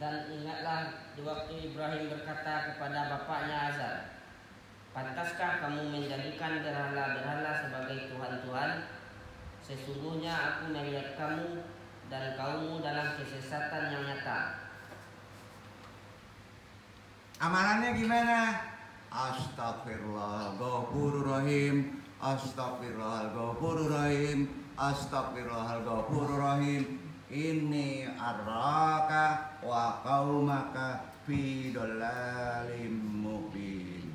Dan ingatlah di waktu Ibrahim berkata kepada bapaknya Azar, pantaskah kamu menjadikan berhala-berhala sebagai Tuhan-Tuhan? Sesungguhnya aku melihat kamu dan kaummu dalam kesesatan yang nyata. Amalannya gimana? Astagfirullahaladzim, Astagfirullahaladzim, Astagfirullahaladzim. Ini arraka wa qaumaka fi dhalalim mubin.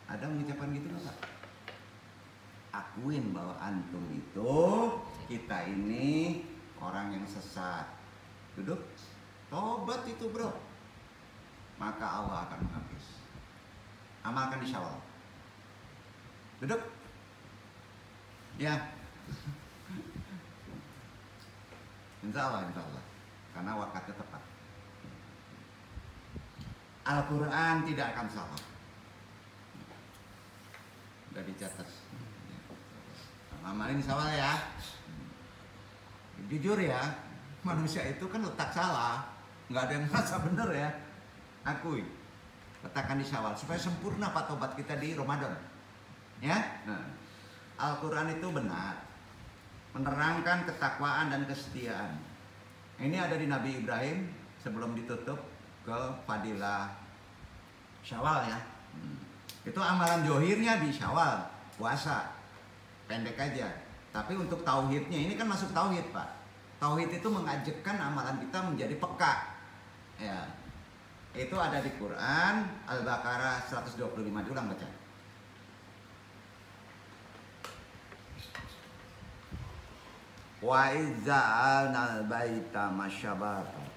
Ada ucapan gitu nggak Pak? Akuin bahwa antum itu, kita ini orang yang sesat. Duduk, tobat itu bro. Maka Allah akan menghapus. Amalkan di Syawal. Duduk. Ya. Insya Allah. Karena waktunya tepat. Al-Quran tidak akan salah. Udah dicatat. Amalin Syawal ya. Jujur ya, manusia itu kan letak salah. Nggak ada yang merasa benar ya. Akui. Letakkan di Syawal supaya sempurna Pak tobat kita di Ramadan. Ya. Nah, Al-Quran itu benar. Menerangkan ketakwaan dan kesetiaan. Ini ada di Nabi Ibrahim sebelum ditutup ke Fadilah Syawal ya. Itu amalan johirnya di Syawal, puasa. Pendek aja. Tapi untuk tauhidnya, ini kan masuk tauhid Pak. Tauhid itu mengajakkan amalan kita menjadi peka. Ya. Itu ada di Quran Al-Baqarah 125. Diulang baca. Wa izza'alnal baita masyabata.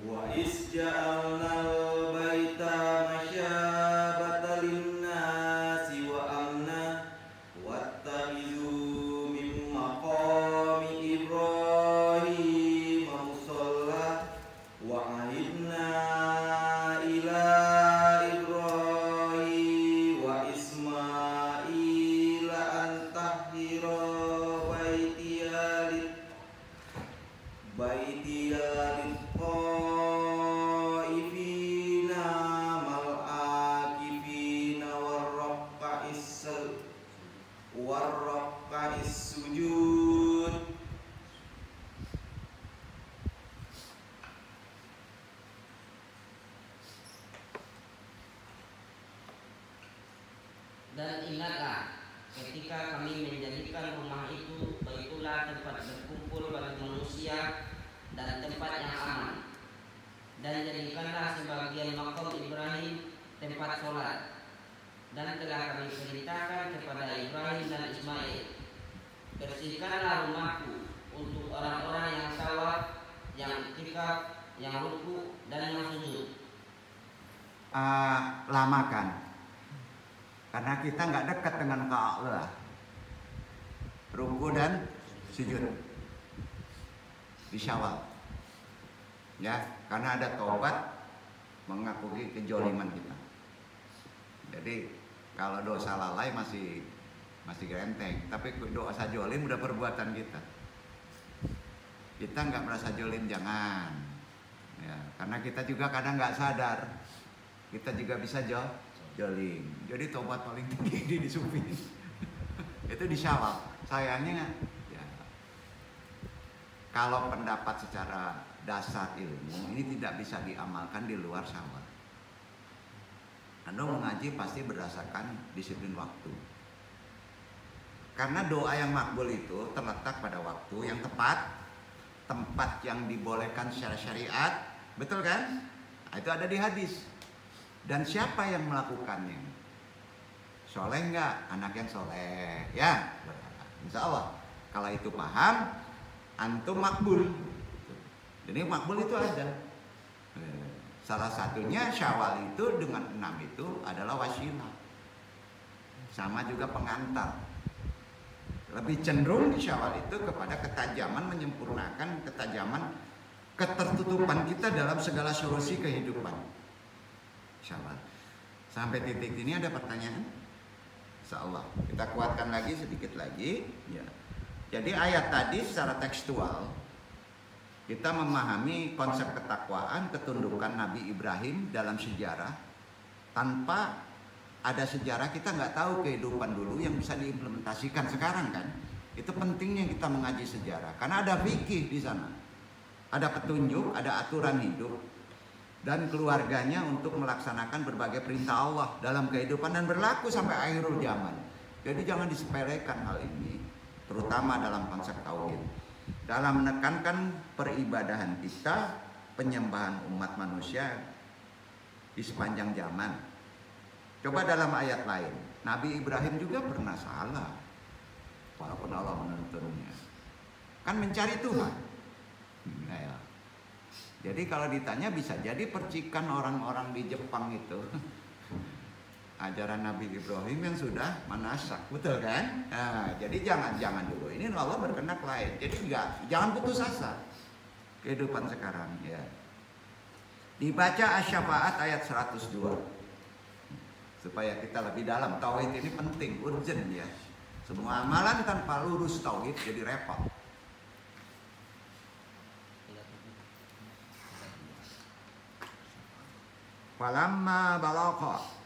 Wa isja'alnal baita masyabata linnasi wa amna wattakhidhu min maqami Ibrahim musalla wa ahidna ila Ibrahim wa Ismail an tahhira baitiya warraqa'is sujud. Dan ingatlah ketika kami menjadikan rumah itu baitullah tempat berkumpul bagi manusia dan tempat yang aman. Dan jadikanlah sebagian makam Ibrahim tempat sholat. Dan telah kami perintahkan kepada Ibrahim dan Ismail, bersihkanlah rumahku untuk orang-orang yang tawaf, yang itikaf, yang ruku dan yang sujud. Lamakan, karena kita nggak dekat dengan Allah. Ruku dan sujud di Syawal, ya, karena ada taubat mengakui kejoliman kita. Jadi kalau dosa lalai masih genteng, tapi dosa jolim udah perbuatan kita. Kita nggak merasa jolim, jangan. Ya, karena kita juga kadang nggak sadar, kita juga bisa jolim. Jadi tobat paling tinggi di sufi itu di Syawal. Sayangnya, ya, kalau pendapat secara dasar ilmu ini tidak bisa diamalkan di luar Syawal. Anda mengaji pasti berdasarkan disiplin waktu. Karena doa yang makbul itu terletak pada waktu yang tepat, tempat yang dibolehkan secara syariat, betul kan? Nah, itu ada di hadis. Dan siapa yang melakukannya? Soleh enggak? Anak yang soleh, ya. Insya Allah. Kalau itu paham, antum makbul. Jadi makbul itu ada. Salah satunya Syawal itu dengan 6 itu adalah wasilah. Sama juga pengantar. Lebih cenderung di Syawal itu kepada ketajaman, menyempurnakan ketajaman ketertutupan kita dalam segala solusi kehidupan. Syawal. Sampai titik ini ada pertanyaan? Insyaallah. Kita kuatkan lagi sedikit lagi. Ya. Jadi ayat tadi secara tekstual kita memahami konsep ketakwaan, ketundukan Nabi Ibrahim dalam sejarah. Tanpa ada sejarah kita nggak tahu kehidupan dulu yang bisa diimplementasikan sekarang kan. Itu pentingnya kita mengaji sejarah karena ada fikih di sana. Ada petunjuk, ada aturan hidup dan keluarganya untuk melaksanakan berbagai perintah Allah dalam kehidupan dan berlaku sampai akhir zaman. Jadi jangan disepelekan hal ini, terutama dalam konsep tauhid. Dalam menekankan peribadahan kita, penyembahan umat manusia di sepanjang zaman. Coba dalam ayat lain, Nabi Ibrahim juga pernah salah, walaupun Allah menuntunnya. Kan mencari Tuhan. Ya. Jadi kalau ditanya bisa jadi percikan orang-orang di Jepang itu ajaran Nabi Ibrahim yang sudah manasak, betul kan? Nah, jadi jangan dulu. Ini Allah berkehendak lain. Jadi jangan putus asa kehidupan sekarang. Ya. Dibaca Asy-Syafa'at ayat 102 supaya kita lebih dalam. Tauhid ini penting, urgent ya. Semua amalan tanpa lurus tauhid jadi repot. Falamma balagha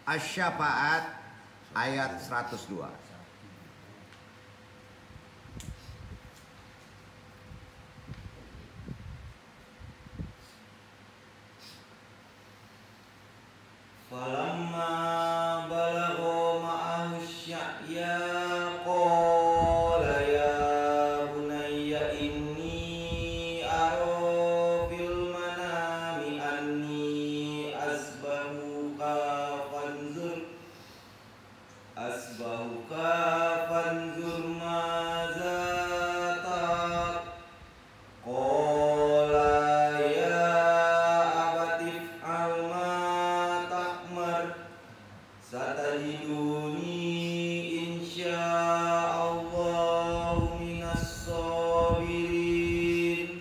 Asy-Syafa'at ayat 102. Falamma balagha ma'ahu sya'ya qala ya bunayya inni ara fil manami anni asbahuka fanzur maza tarak qala ya abati if'al ma ta'mar satajiduni insya'allahu minas sabirin.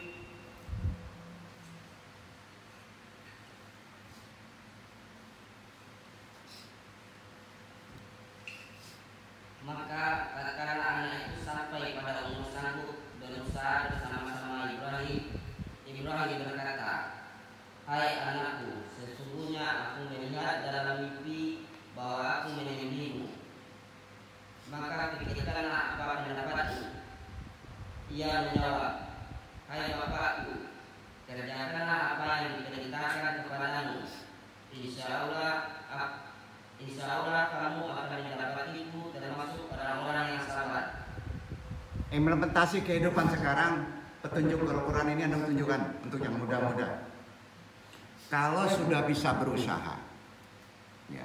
Maka tatkala anak itu sampai pada umur sanggup berusaha bersama-sama Ibrahim, Ibrahim berkata, "Hai anakku, sesungguhnya aku melihat dalam mimpi bahwa aku menyembelihmu. Maka pikirkanlah apa pendapatmu." Ia menjawab, "Hai bapakku, kerjakanlah apa yang diperintahkan kepadamu. Insya Allah kamu akan mendapatiku termasuk orang-orang yang sabar." Implementasi kehidupan sekarang, petunjuk Al-Quran ini Anda tunjukkan untuk yang muda-muda. Kalau sudah bisa berusaha, ya,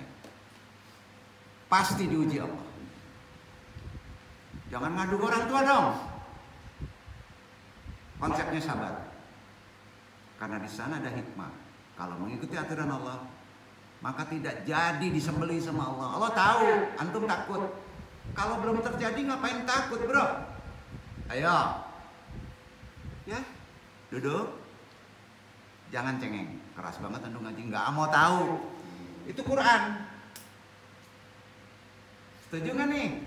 pasti diuji Allah. Jangan ngadu orang tua dong. Konsepnya sabar. Karena di sana ada hikmah. Kalau mengikuti aturan Allah, maka tidak jadi disembelih sama Allah. Allah tahu, antum takut. Kalau belum terjadi ngapain takut, bro? Ayo, ya, duduk. Jangan cengeng, keras banget antum ngaji, nggak mau tahu. Itu Quran. Setuju nggak nih?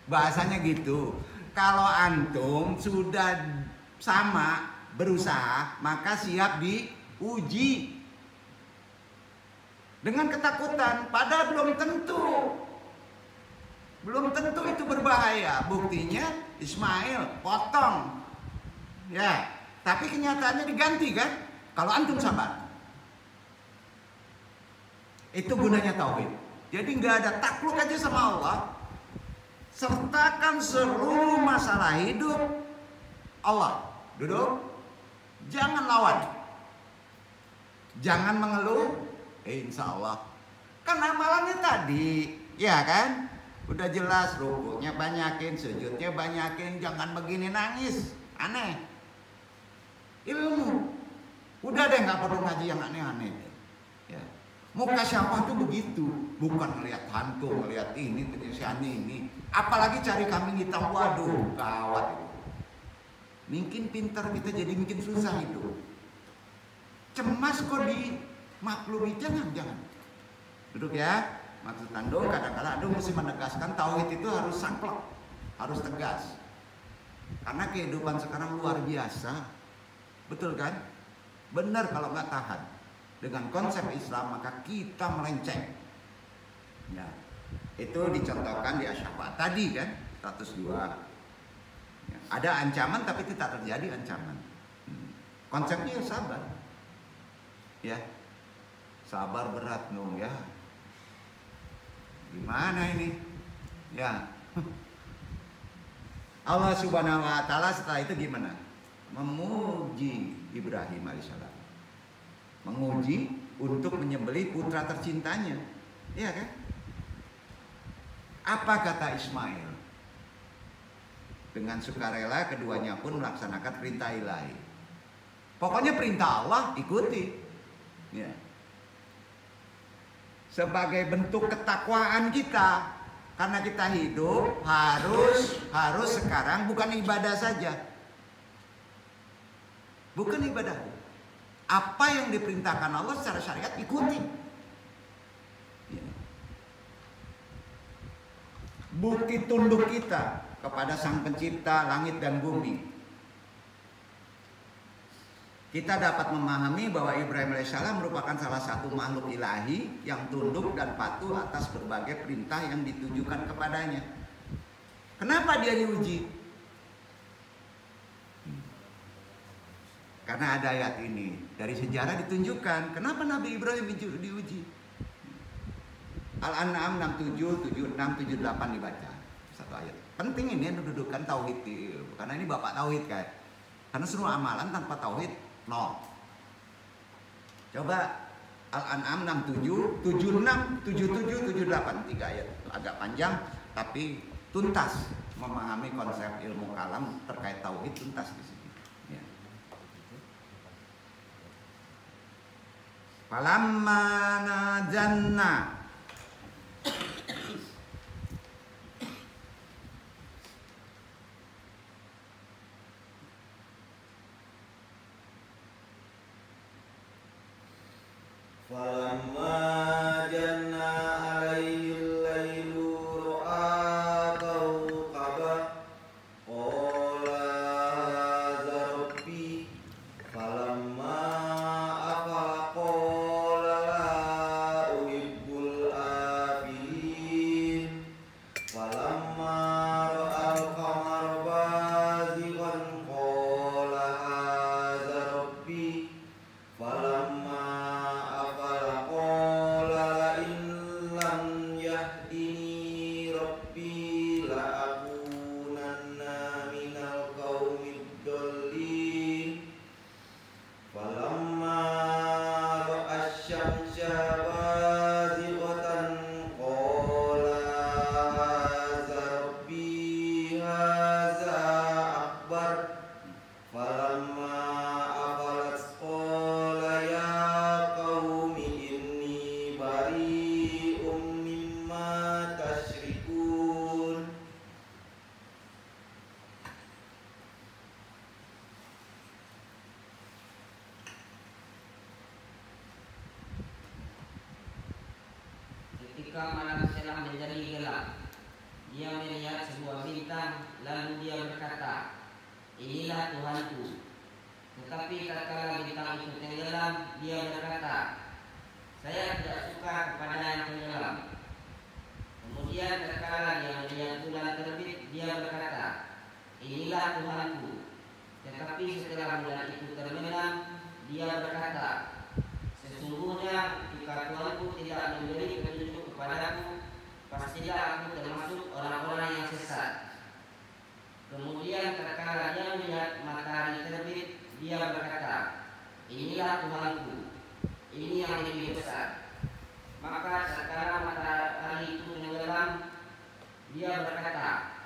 Bahasanya gitu. Kalau antum sudah sama berusaha, maka siap diuji dengan ketakutan. Padahal belum tentu Belum tentu itu berbahaya. Buktinya Ismail potong. Ya, tapi kenyataannya diganti kan? Kalau antum sabar. Itu gunanya tauhid. Jadi nggak ada, takluk aja sama Allah. Sertakan seluruh masalah hidup Allah. Duduk. Jangan lawan. Jangan mengeluh. Insya Allah. Kan amalannya tadi, ya kan? Udah jelas, rukunya banyakin, sujudnya banyakin, jangan begini nangis. Aneh. Ilmu. Udah deh, nggak perlu ngaji yang aneh-aneh. Ya. Muka siapa tuh begitu, bukan ngelihat hantu, ngelihat ini, tulisan ini. Apalagi cari kambing hitam, waduh, gawat itu. Mungkin pintar kita jadi mungkin susah itu. Cemas kok dimaklumi, jangan. Duduk ya. Maksud Ando, kadang-kadang Ando mesti menegaskan tauhid itu harus saklek, harus tegas. Karena kehidupan sekarang luar biasa. Betul kan? Benar kalau nggak tahan dengan konsep Islam maka kita melenceng. Ya, itu dicontohkan di Asy-Syafaat tadi kan 102. Ya, ada ancaman tapi tidak terjadi ancaman. Konsepnya sabar. Ya, sabar berat ya. Gimana ini? Ya. Allah Subhanahu wa taala setelah itu gimana? Memuji Ibrahim alaihissalam. Menguji untuk menyembelih putra tercintanya. Iya kan? Apa kata Ismail? Dengan sukarela keduanya pun melaksanakan perintah ilahi. Pokoknya perintah Allah ikuti. Ya. Sebagai bentuk ketakwaan kita, karena kita hidup harus sekarang bukan ibadah saja. Bukan ibadah. Apa yang diperintahkan Allah secara syariat ikuti. Ya. Bukti tunduk kita kepada Sang Pencipta langit dan bumi. Kita dapat memahami bahwa Ibrahim alaihissalam merupakan salah satu makhluk ilahi yang tunduk dan patuh atas berbagai perintah yang ditujukan kepadanya. Kenapa dia diuji? Karena ada ayat ini dari sejarah ditunjukkan kenapa Nabi Ibrahim diuji. Al-An'am 67, 76, 78 dibaca satu ayat. Penting ini mendudukan tauhid, karena ini bapak tauhid kan. Karena seluruh amalan tanpa tauhid nol. Coba Al-An'am 67, 76, 77, 78 3 ayat. Agak panjang tapi tuntas memahami konsep ilmu kalam terkait tauhid tuntas di sini. Ya. Falamma najanna Falamma janna alaihil lailu ra'a kawkaba qala hadza rabbi falamma afaqa qala la uhibbul afilin falamma ra'al qamara bazighan qala hadza rabbi falamma ketika malam telah menjadi gelap, dia melihat sebuah bintang, lalu dia berkata, inilah Tuhanku. Tetapi tatkala bintang itu tenggelam, dia berkata, saya tidak suka kepada yang tenggelam. Kemudian tatkala dia melihat setelah bulan itu terbenam, dia berkata, sesungguhnya jika Tuhanku tidak memberi petunjuk kepadaku, pastilah aku termasuk orang-orang yang sesat. Kemudian tatkala dia melihat matahari terbit, dia berkata, inilah Tuhanku, ini yang lebih besar. Maka tatkala matahari itu tenggelam, dia berkata,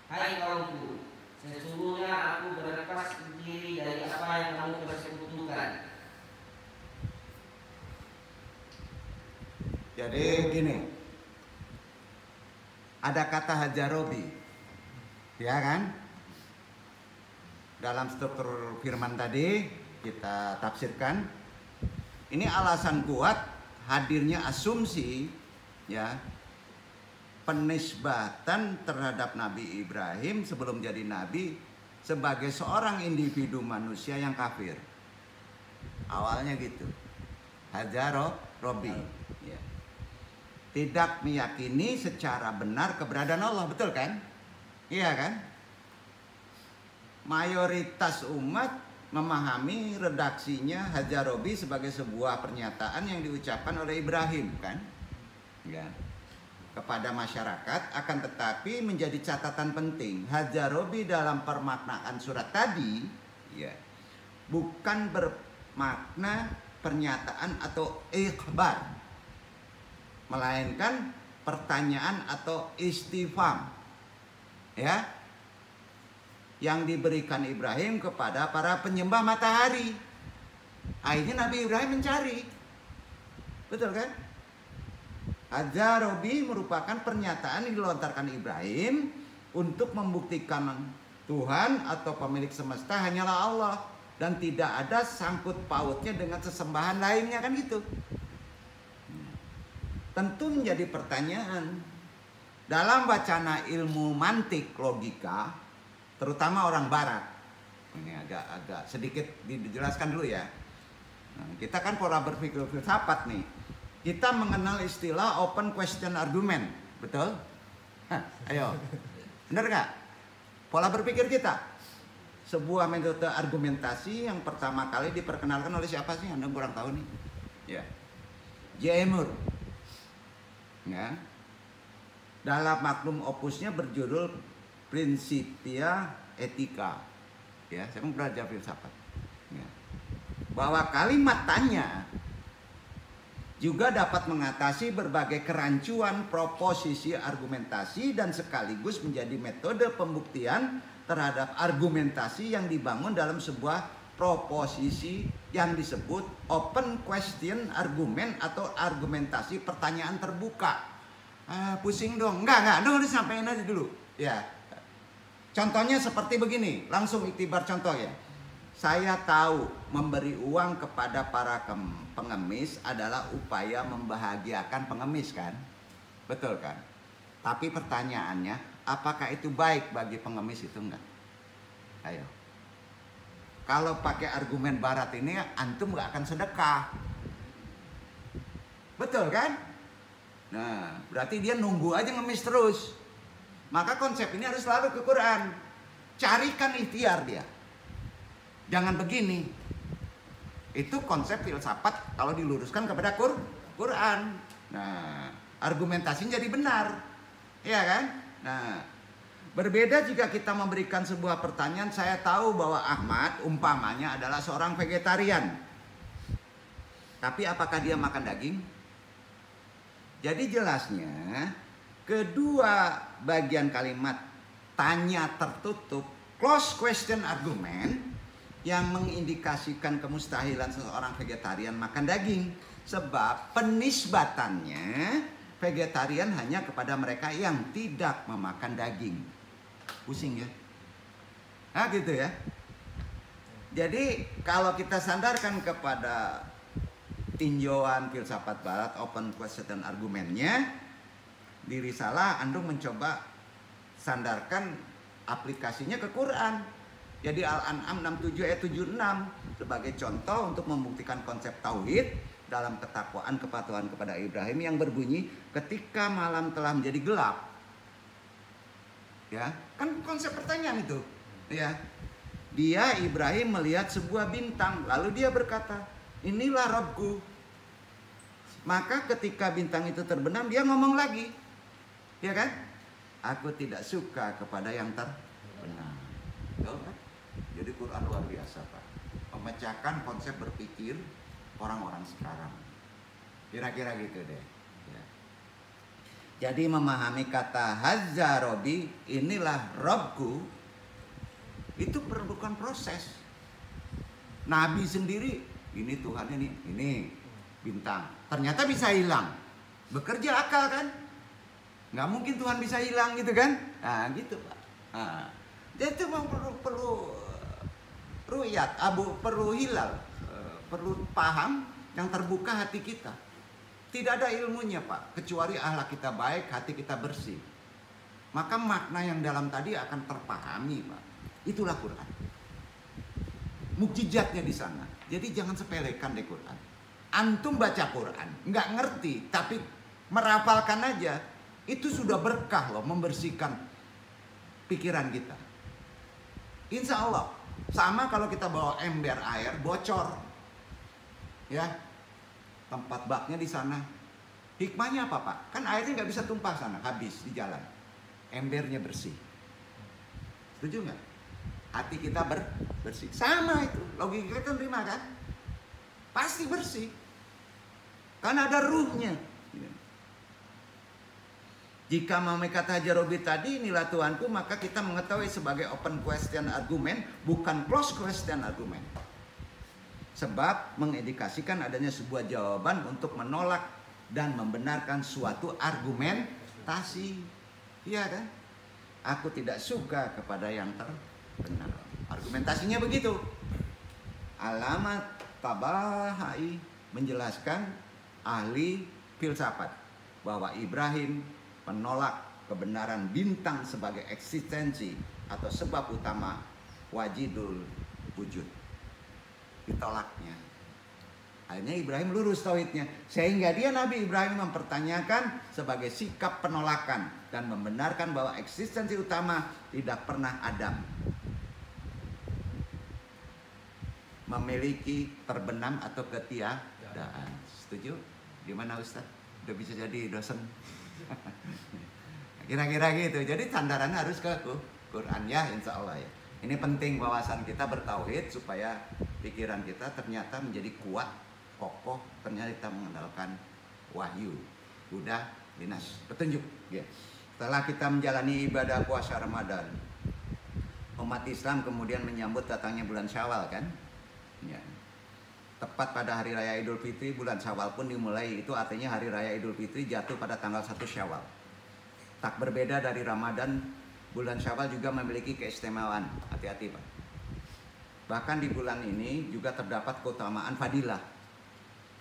hai kaumku, sesungguhnya aku berlepas diri dari apa yang kamu persekutukan. Jadi gini, ada kata hajarobi, ya kan? Dalam struktur firman tadi kita tafsirkan, ini alasan kuat hadirnya asumsi, ya, penisbatan terhadap Nabi Ibrahim sebelum jadi nabi sebagai seorang individu manusia yang kafir. Awalnya gitu, hajarobi, ya. Tidak meyakini secara benar keberadaan Allah, betul kan? Iya kan? Mayoritas umat memahami redaksinya hajarobi sebagai sebuah pernyataan yang diucapkan oleh Ibrahim, kan? Ya. Kepada masyarakat, akan tetapi menjadi catatan penting, hajarobi dalam permaknaan surat tadi, ya, bukan bermakna pernyataan atau ikhbar, melainkan pertanyaan atau istifham, ya, yang diberikan Ibrahim kepada para penyembah matahari. Akhirnya Nabi Ibrahim mencari, betul kan? Hajarobi merupakan pernyataan yang dilontarkan Ibrahim untuk membuktikan Tuhan atau pemilik semesta hanyalah Allah dan tidak ada sangkut pautnya dengan sesembahan lainnya, kan gitu. Tentu menjadi pertanyaan dalam wacana ilmu mantik logika, terutama orang barat. Ini agak sedikit dijelaskan dulu ya. Nah, kita kan pola berpikir filsafat nih. Kita mengenal istilah open question argument, betul? Hah, ayo, benar nggak? Pola berpikir kita, sebuah metode argumentasi yang pertama kali diperkenalkan oleh siapa sih? Anda kurang tahu nih. Ya, J. Moore. Ya, dalam maklum opusnya berjudul Principia Ethica. Ya, saya belajar filsafat. Ya. Bahwa kalimat tanya juga dapat mengatasi berbagai kerancuan proposisi argumentasi dan sekaligus menjadi metode pembuktian terhadap argumentasi yang dibangun dalam sebuah proposisi yang disebut open question argument atau argumentasi pertanyaan terbuka. Pusing dong. Enggak, dong disampaikan aja dulu. Ya. Contohnya seperti begini, langsung iktibar contoh ya. Saya tahu memberi uang kepada para pengemis adalah upaya membahagiakan pengemis, kan? Betul kan? Tapi pertanyaannya, apakah itu baik bagi pengemis itu enggak? Ayo. Kalau pakai argumen barat ini, antum nggak akan sedekah. Betul kan? Nah, berarti dia nunggu aja ngemis terus. Maka konsep ini harus selalu ke Quran. Carikan ikhtiar dia. Jangan begini. Itu konsep filsafat kalau diluruskan kepada Quran. Nah, argumentasinya jadi benar. Iya kan? Nah, berbeda jika kita memberikan sebuah pertanyaan, saya tahu bahwa Ahmad umpamanya adalah seorang vegetarian. Tapi apakah dia makan daging? Jadi jelasnya, kedua bagian kalimat tanya tertutup, close question argument, yang mengindikasikan kemustahilan seseorang vegetarian makan daging. Sebab penisbatannya vegetarian hanya kepada mereka yang tidak memakan daging. Pusing ya? Nah gitu ya. Jadi kalau kita sandarkan kepada tinjauan filsafat barat open question argumennya, di Risalah Andung mencoba sandarkan aplikasinya ke Quran. Jadi Al-An'am 67 ayat 76 sebagai contoh untuk membuktikan konsep tauhid dalam ketakwaan kepatuhan kepada Ibrahim yang berbunyi ketika malam telah menjadi gelap. Ya, kan konsep pertanyaan itu. Ya. Dia Ibrahim melihat sebuah bintang, lalu dia berkata, inilah Rabbku. Maka ketika bintang itu terbenam, dia ngomong lagi, ya kan? Aku tidak suka kepada yang terbenam. Tahu kan? Jadi Quran luar biasa, Pak. Memecahkan konsep berpikir orang-orang sekarang. Kira-kira gitu deh. Ya. Jadi memahami kata Hadza Robbi, inilah Robku, itu perlukan proses. Nabi sendiri, ini Tuhannya nih, ini bintang. Ternyata bisa hilang. Bekerja akal kan? Nggak mungkin Tuhan bisa hilang gitu kan? Nah gitu Pak. Nah, jadi itu memang perlu ru'yat, perlu hilal, perlu paham yang terbuka hati kita. Tidak ada ilmunya Pak, kecuali akhlak kita baik, hati kita bersih. Maka makna yang dalam tadi akan terpahami Pak. Itulah Quran. Mukjizatnya di sana. Jadi jangan sepelekan deh Quran. Antum baca Quran, nggak ngerti, tapi merapalkan aja, itu sudah berkah loh, membersihkan pikiran kita. Insya Allah. Sama kalau kita bawa ember air, bocor. Ya, tempat baknya di sana. Hikmahnya apa Pak? Kan airnya nggak bisa tumpah sana, habis di jalan. Embernya bersih. Setuju nggak? Hati kita bersih. Sama itu, logika kita terima kan? Pasti bersih. Karena ada ruhnya. Jika memahami kata Hadza Robbi tadi, inilah Tuhanku, maka kita mengetahui sebagai open question argument, bukan close question argument. Sebab mengindikasikan adanya sebuah jawaban untuk menolak dan membenarkan suatu argumentasi. Iya kan? Aku tidak suka kepada yang terbenar. Argumentasinya begitu. Alamat Tabahai menjelaskan, ahli filsafat, bahwa Ibrahim menolak kebenaran bintang sebagai eksistensi atau sebab utama wajidul wujud. Ditolaknya. Akhirnya Ibrahim lurus tauhidnya, sehingga dia Nabi Ibrahim mempertanyakan sebagai sikap penolakan dan membenarkan bahwa eksistensi utama tidak pernah Adam memiliki terbenam atau ketiadaan. Setuju? Gimana Ustaz? Udah bisa jadi dosen? Kira-kira gitu. Jadi sandarannya harus ke Quran ya, insya Allah ya. Ini penting bahasan kita bertauhid supaya pikiran kita ternyata menjadi kuat, kokoh. Ternyata kita mengandalkan wahyu, huda, dinas, petunjuk. Ya. Setelah kita menjalani ibadah puasa Ramadan, umat Islam kemudian menyambut datangnya bulan Syawal kan? Ya. Tepat pada hari raya Idul Fitri, bulan Syawal pun dimulai. Itu artinya hari raya Idul Fitri jatuh pada tanggal 1 Syawal. Tak berbeda dari Ramadan, bulan Syawal juga memiliki keistimewaan. Hati-hati Pak. Bahkan di bulan ini juga terdapat keutamaan fadilah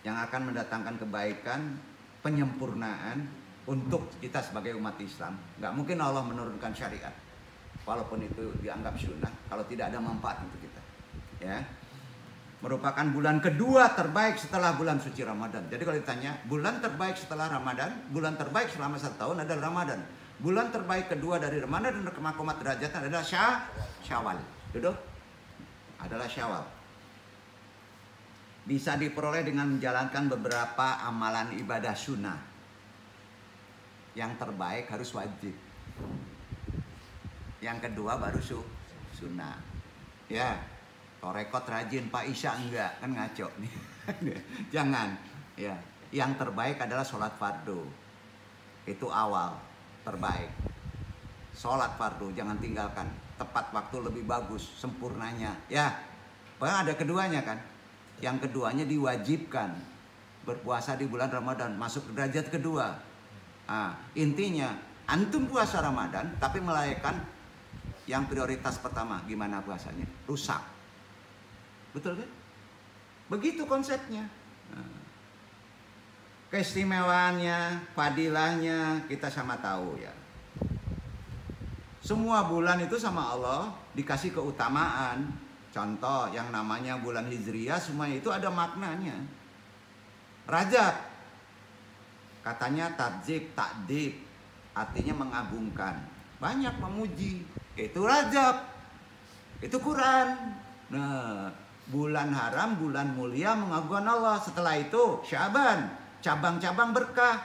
yang akan mendatangkan kebaikan, penyempurnaan untuk kita sebagai umat Islam. Nggak mungkin Allah menurunkan syariat, walaupun itu dianggap sunnah, kalau tidak ada manfaat untuk kita. Ya. Merupakan bulan kedua terbaik setelah bulan suci Ramadan. Jadi kalau ditanya, bulan terbaik setelah Ramadan, bulan terbaik selama 1 tahun adalah Ramadan. Bulan terbaik kedua dari Ramadan dan komat derajat adalah Syawal. Duduk. Adalah Syawal. Bisa diperoleh dengan menjalankan beberapa amalan ibadah sunnah. Yang terbaik harus wajib. Yang kedua baru sunnah. Ya. Torekot rajin, Pak Isya enggak, kan ngaco nih. Jangan, ya. Yang terbaik adalah sholat fardu. Itu awal, terbaik. Sholat fardu, jangan tinggalkan. Tepat waktu lebih bagus, sempurnanya. Ya, bahkan ada keduanya kan. Yang keduanya diwajibkan. Berpuasa di bulan Ramadan, masuk ke derajat kedua. Nah, intinya, antum puasa Ramadan, tapi melalaikan yang prioritas pertama. Gimana puasanya? Rusak. Betul kan? Begitu konsepnya. Nah, keistimewaannya, fadilahnya kita sama tahu ya. Semua bulan itu sama Allah dikasih keutamaan. Contoh yang namanya bulan Hijriyah, semua itu ada maknanya. Rajab katanya takjib, takdib, artinya mengagungkan. Banyak memuji. Itu Rajab. Itu Quran. Nah, bulan haram, bulan mulia mengagungkan Allah. Setelah itu Syaban, cabang-cabang berkah.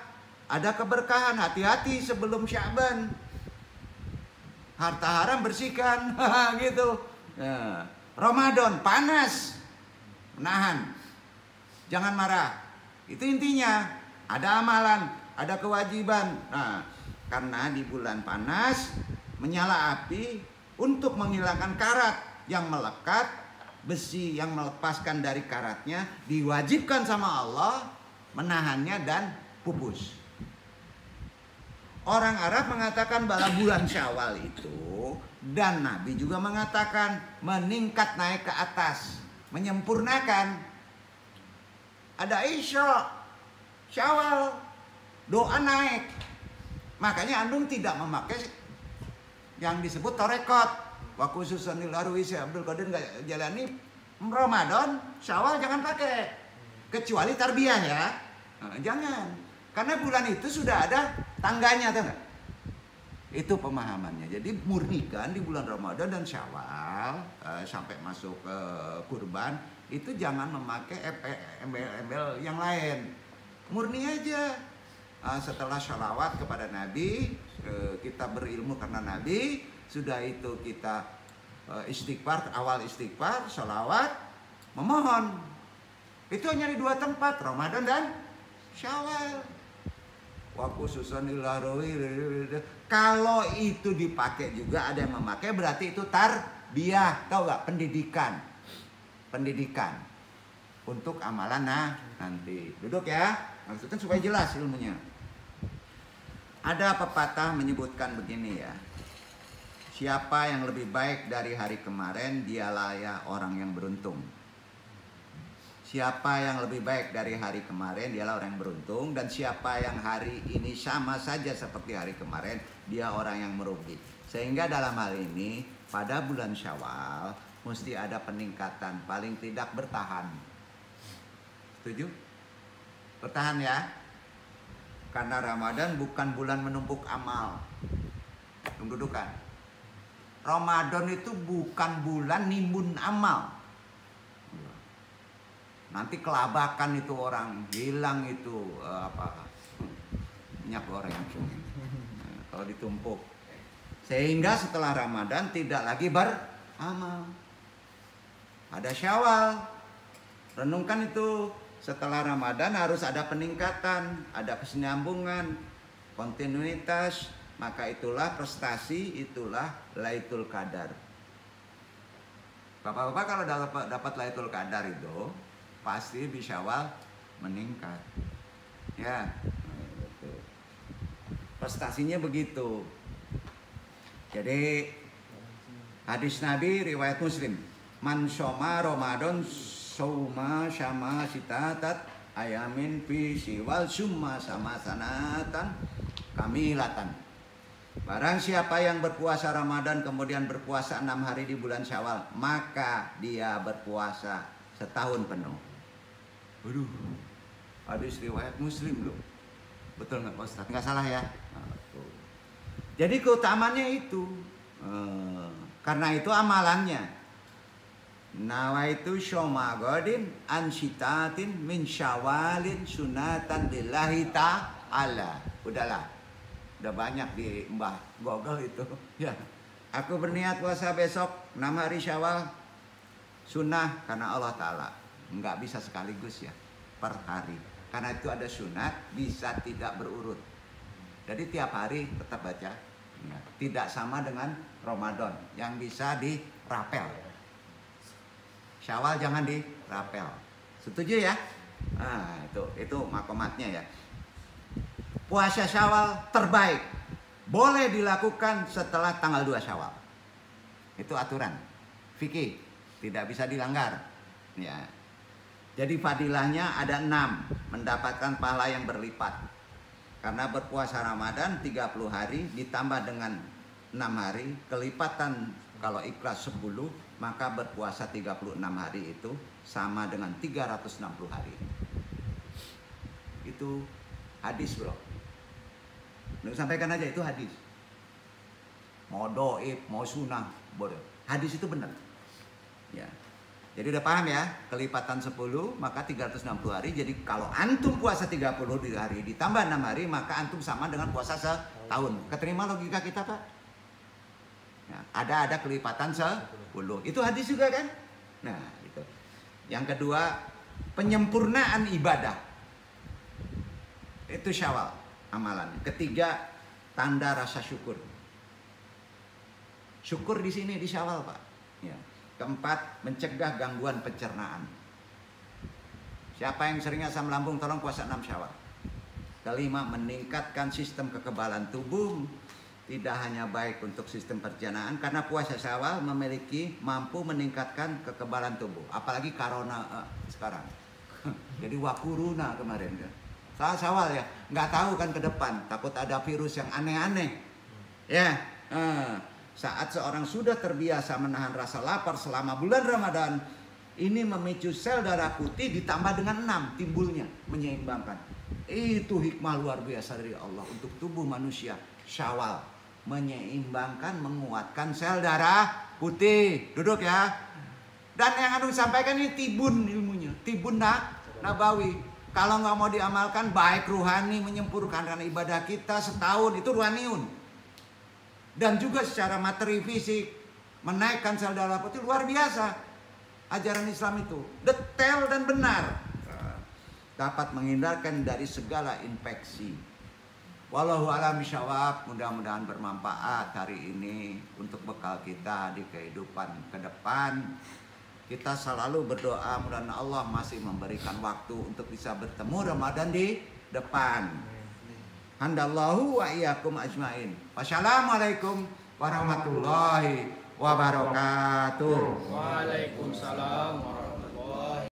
Ada keberkahan, hati-hati sebelum Syaban. Harta haram bersihkan, gitu. Nah, Ramadan panas, menahan, jangan marah. Itu intinya. Ada amalan, ada kewajiban. Nah, karena di bulan panas menyala api untuk menghilangkan karat yang melekat, besi yang melepaskan dari karatnya diwajibkan sama Allah menahannya dan pupus. Orang Arab mengatakan bahwa bulan Syawal itu, dan Nabi juga mengatakan meningkat naik ke atas, menyempurnakan. Ada Isya, Syawal, doa naik. Makanya Andung tidak memakai yang disebut torekot. Wa khususan Arwi Abdul Qadir nggak jalani Ramadan, Syawal jangan pakai. Kecuali tarbiyah ya. Nah, jangan. Karena bulan itu sudah ada tangganya, tahu nggak? Itu pemahamannya. Jadi murnikan di bulan Ramadan dan Syawal sampai masuk ke kurban itu jangan memakai embel-embel yang lain. Murni aja. Setelah sholawat kepada Nabi, kita berilmu karena Nabi. Sudah itu kita istighfar, awal istighfar, sholawat, memohon. Itu hanya di 2 tempat, Ramadan dan Syawal. Wa khususan kalau itu dipakai juga ada yang memakai, berarti itu tarbiyah, tahu nggak? Pendidikan untuk amalan nanti. Duduk ya, maksudnya supaya jelas ilmunya. Ada pepatah menyebutkan begini ya. Siapa yang lebih baik dari hari kemarin, dialah ya orang yang beruntung. Siapa yang lebih baik dari hari kemarin, dialah orang yang beruntung. Dan siapa yang hari ini sama saja seperti hari kemarin, dia orang yang merugi. Sehingga dalam hal ini, pada bulan Syawal, mesti ada peningkatan, paling tidak bertahan. Setuju? Bertahan ya. Karena Ramadan bukan bulan menumpuk amal. Dudukan. Ramadan itu bukan bulan nimbun amal. Nanti kelabakan itu orang, hilang itu minyak goreng. Kalau ditumpuk. Sehingga setelah Ramadan tidak lagi beramal. Ada Syawal. Renungkan itu. Setelah Ramadan harus ada peningkatan, ada kesinambungan, kontinuitas. Maka itulah prestasi, itulah Lailatul Qadar. Bapak-bapak kalau dapat Lailatul Qadar itu pasti di Syawal meningkat. Ya, prestasinya begitu. Jadi hadis Nabi riwayat Muslim, man syoma Ramadan sauma syama sitatat ayamin fi siwal summa sama sanatan kamilatan. Barang siapa yang berpuasa Ramadan kemudian berpuasa 6 hari di bulan Syawal, maka dia berpuasa setahun penuh. Waduh, hadis riwayat Muslim loh. Betul nggak Pak Ustadz? Nggak salah ya. Jadi keutamaannya itu, karena itu amalannya. Nawaitu syomagodin ansitatin min syawalin sunatan lillahi ta'ala. Udahlah, udah banyak di Mbah Google itu. Ya, aku berniat puasa besok 6 hari Syawal sunnah karena Allah Ta'ala. Nggak bisa sekaligus ya, per hari. Karena itu ada sunat, bisa tidak berurut. Jadi tiap hari tetap baca. Ya, tidak sama dengan Ramadan yang bisa dirapel. Syawal jangan dirapel. Setuju ya? Nah, itu makomatnya ya. Puasa Syawal terbaik boleh dilakukan setelah tanggal 2 Syawal. Itu aturan fikih, tidak bisa dilanggar. Ya. Jadi fadilahnya ada 6, mendapatkan pahala yang berlipat. Karena berpuasa Ramadan 30 hari ditambah dengan 6 hari, kelipatan kalau ikhlas 10, maka berpuasa 36 hari itu sama dengan 360 hari. Itu hadis bro. Nggak sampaikan aja itu hadis. Mau doib, mau sunnah, boleh. Hadis itu benar. Ya. Jadi udah paham ya, kelipatan 10 maka 360 hari. Jadi kalau antum puasa 30 hari ditambah 6 hari maka antum sama dengan puasa setahun. Keterima logika kita, Pak? Ya, ada kelipatan 10. Itu hadis juga kan? Nah, itu. Yang kedua, penyempurnaan ibadah. Itu Syawal amalan. Ketiga, tanda rasa syukur. Syukur di sini di Syawal, Pak. Ya. Keempat, mencegah gangguan pencernaan. Siapa yang sering asam lambung tolong puasa 6 Syawal. Kelima, meningkatkan sistem kekebalan tubuh. Tidak hanya baik untuk sistem pencernaan karena puasa Syawal mampu meningkatkan kekebalan tubuh. Apalagi corona sekarang. Jadi wakuruna kemarin kan. Saat Syawal ya, nggak tahu kan ke depan, takut ada virus yang aneh-aneh. Ya, saat seorang sudah terbiasa menahan rasa lapar selama bulan Ramadan, ini memicu sel darah putih ditambah dengan 6 timbulnya, menyeimbangkan. Itu hikmah luar biasa dari Allah untuk tubuh manusia. Syawal menyeimbangkan, menguatkan sel darah putih. Duduk ya. Dan yang antum sampaikan ini tibun ilmunya, tibun nabawi. Kalau nggak mau diamalkan, baik ruhani menyempurnakan ibadah kita setahun itu ruhaniun. Dan juga secara materi fisik menaikkan sel darah putih luar biasa. Ajaran Islam itu detail dan benar, dapat menghindarkan dari segala infeksi. Wallahu a'lam bishawab. Mudah-mudahan bermanfaat hari ini untuk bekal kita di kehidupan ke depan. Kita selalu berdoa mudah-mudahan Allah masih memberikan waktu untuk bisa bertemu Ramadan di depan. Handallahu wa iyyakum ajmain. Wassalamualaikum warahmatullahi wabarakatuh. Waalaikumsalam.